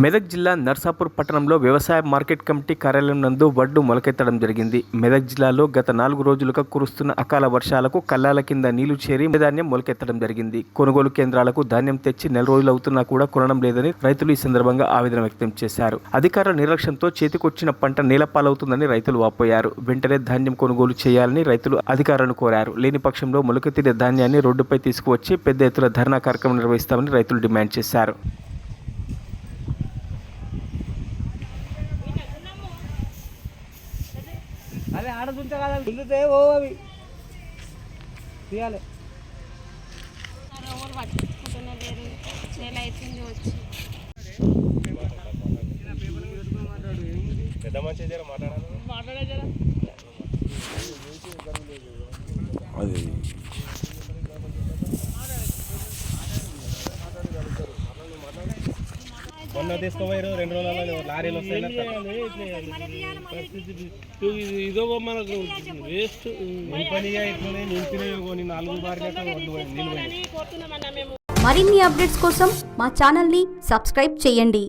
మెదక్ జిల్లా నర్సాపూర్ పట్టణంలో వ్యవసాయ మార్కెట్ కమిటీ కార్యాలయం నందు వడ్లు మొలకెత్తడం జరిగింది. మెదక్ జిల్లాలో గత 4 రోజులుగా కురుస్తున్న అకాల వర్షాలకు కల్లాల కింద నీళ్లు చేరి ధాన్యం మొలకెత్తడం జరిగింది. కొనుగోలు కేంద్రాలకు ధాన్యం తెచ్చి 4 రోజులు అవుతున్నా కూడా కొనడం లేదని రైతులు ఈ సందర్భంగా ఆవేదన వ్యక్తం చేశారు. అధికారుల నిర్లక్ష్యంతో చేతికొచ్చిన పంట నేలపాలవుతుందని రైతులు వాపోయారు. వెంటనే ధాన్యం కొనుగోలు చేయాలని రైతులు అధికారులను కోరారు. లేని పక్షంలో మొలకెత్తిన ధాన్యాన్ని రోడ్డుపై తీసుకువచ్చి పెద్ద ఎత్తున ధర్నా కార్యక్రమం నిర్వహిస్తామని రైతులు డిమాండ్ చేశారు. అదే ఆడదుంటే కదా గుండితే ఓ అవి తీయాలి. పెద్ద మంచి మాట్లాడాలి అది మొన్న తీసుకోపోయారు 2 రోజులలో లారీలు ఇదో మనకు వేస్ట్ నింపనిగా ఇట్లనే నింపినవి కొని 4 బార్లు మరిన్ని అప్డేట్స్ కోసం మా ఛానల్ని సబ్స్క్రైబ్ చేయండి.